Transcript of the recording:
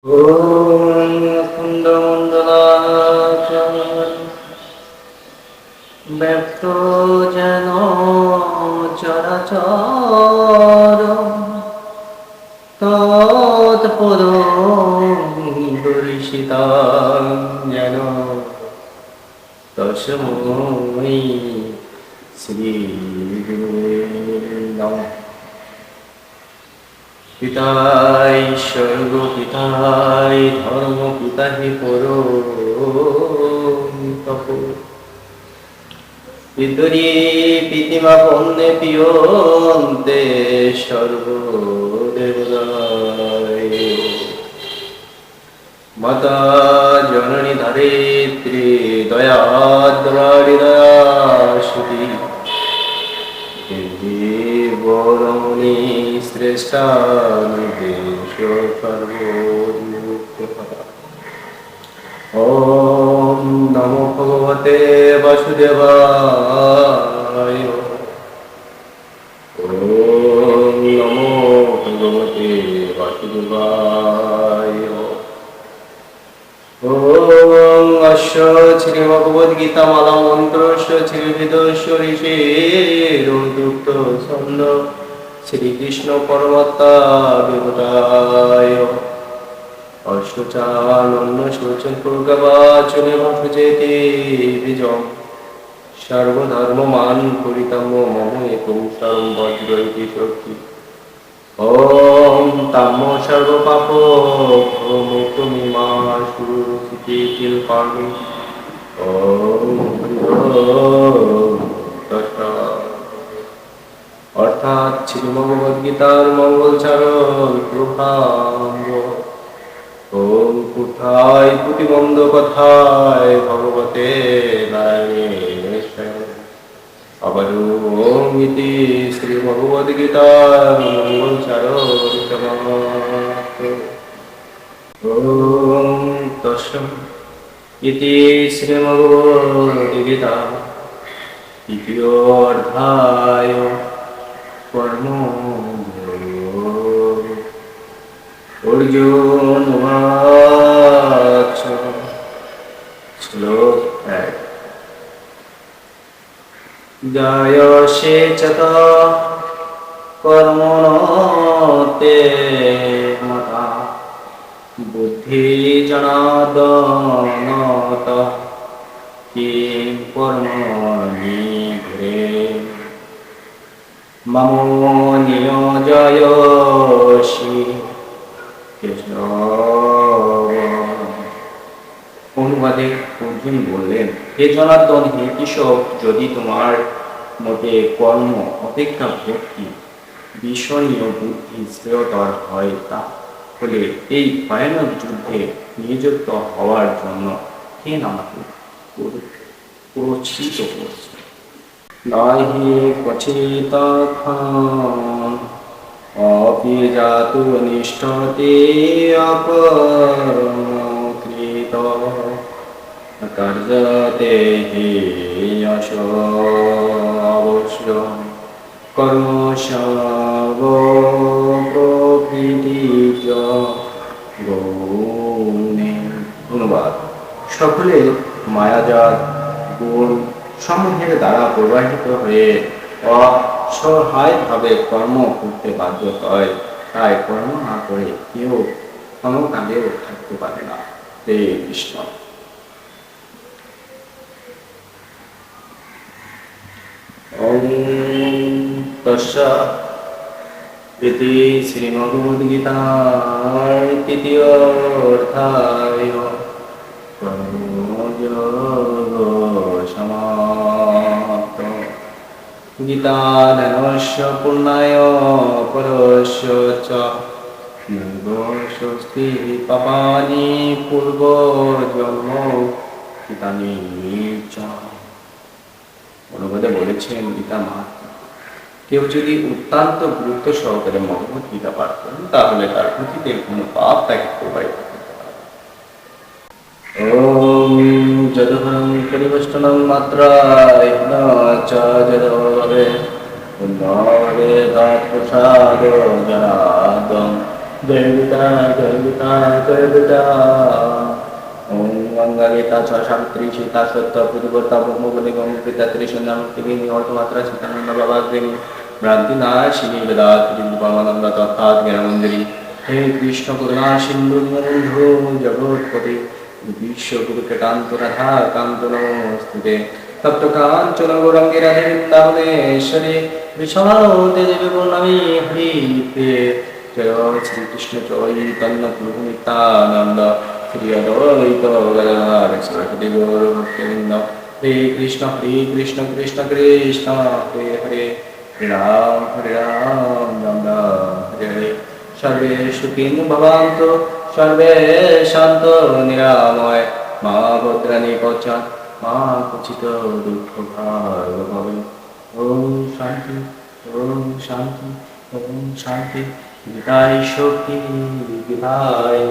ॐ कुन्दमण्डलाचार्य ব্যক্ত যেন চরাচর তৎপদর্শিতা যেন তস্मै শ্রীগুরুবে নমঃ। পিতাই স্বর্গ পিতাই ধর্ম পিতাহি পরম তপ পিতরি পিতিমা বন্দে পিয়ন্তে সর্বদেবতায় মাতা জননী ধরিত্রী দয়াদ্রারি দয়াসুতি দেবী বরমণি শ্রেষ্ঠা নির্দেশ সর্বোত্তম। ওম নমো ভগবতে বাসুদেবায়। ওম নমো ভগবতে বাসুদেবায়। ওম অস্য শ্রী ভগবদ্গীতা মালা মন্ত্রস্য শ্রীবেদস্য ঋষির উক্ত ছন্দ শ্রীকৃষ্ণ পরমাত্মা দেবতায়। অশ্বচানন্য শোচন প্রজ্ঞাবাচনে ভাষজেতে বিজম সর্বধর্মমান পরিতম মম একং শরম বজ্র ইতি শক্তি। ওম তাম্য সর্বপাপ মুক্তমিমাশু চিতিল পামি। ওম অর্থাৎ শ্রীমদ্ভগবদ্গীতার মঙ্গলচারণ প্রভাব। ওম পুথায় পুতিবন্ধ কথায় ভগবতে নারায়ণে আবার ওম ইতি শ্রীমদ্ভগবদ্গীতার মঙ্গলচারণ। ওম তস্য ইতি শ্রীমদ্ভগবদ্গীতা তৃতীয় অধ্যায় কর্ম। অর্জুন উবাচ। শ্লোক 1। জায়সে চত কর্মণতে মতা বুদ্ধি জনার্দনত কিং কর্মণি ঘ্রে মম নিয়োজয়সি। অনুবাদে অর্জুন বললেন, হে জনার্দন, হে কৃষক, যদি তোমার মতে কর্ম অপেক্ষা ভক্তি বিষণীয় বুদ্ধি শ্রেয়তর হয়, তাহলে এই ভয়ানক যুদ্ধে নিযুক্ত হওয়ার জন্য কে আমাকে প্ররোচিত করছে? নাহি ক্বচিৎ অপি জাতু নিষ্ঠতে অপকৃত কার্যতে হি যশ অবশ্য কর্ম সর্ব প্রকৃতি চ গৌণে। অনুবাদ, সকলে মায়াজাত গুণ সমূহের দ্বারা প্রবাহিত হয়ে অসহায়ভাবে কর্ম করতে বাধ্য হয়, তাই কর্ম না করে কেউ ক্ষণকালেও থাকতে পারে না। হে কৃষ্ণ। ওম তস্য ইতি শ্রীমদ্ভগবদ্গীতার তৃতীয় অধ্যায় কর্মযোগ সমাপ্ত। গীতাধনস্য পুণ্যায় পরস্য চ স্বস্তি পাপানি পূর্বজন্ম কৃতানি চ। অনুবাদে বলেছেন, গীতা মাহাত্ম্য, কেউ যদি অত্যন্ত গুরুত্ব সহকারে ভগবদ্গীতা পাঠ করেন, তাহলে তার অতীতের কোনো পাপ তাকে প্রবাহিত করতে পারে। ওম যদহরং পরিবেষ্টনং মাত্রায় চ যদবে উন্নবে তৎপ্রসাদ জনার্দন জয় গীতা জয় গীতা জয় গীতা। ওম গঙ্গা গীতা ছ সাবিত্রী সীতা সত্য প্রতিবর্তা ব্রহ্মবলি গঙ্গা ত্রিশূন্যামূর্তিগিনী অর্থমাত্রা সীতানন্দ বাবাগ্রিনী ভ্রান্তি নাশিনী বেদাত্রী পরমানন্দ তথাৎ জ্ঞানমঞ্জরি। হে কৃষ্ণ করুণা সিন্ধু বন্ধু জগৎপতি বিশ্বগুরু কেটান্ত রাধা কান্ত নমস্তুতে। তপ্ত কাঞ্চন গৌরাঙ্গী রাধে বৃন্দাবনেশ্বরী বিশালতে দেবী পূর্ণমী হরি প্রিয়ে। জয় শ্রীকৃষ্ণ চৈতন্য প্রভু নিত্যানন্দ শ্রী অদ্বৈত গদাধর শিবসাদি গৌর ভক্তবৃন্দ। হরে কৃষ্ণ কৃষ্ণ কৃষ্ণ হরে হরে হরে রাম রাম রাম হরে হরে। সর্বে সুখিনো ভবন্তু সর্বে শান্ত নিরাময় মা ভদ্রাণি পচান মা কুচিত দুঃখ ভাগ ভবে। ওম শান্তি ওম শান্তি ওম শান্তি। গীতায় শক্তি গীতায়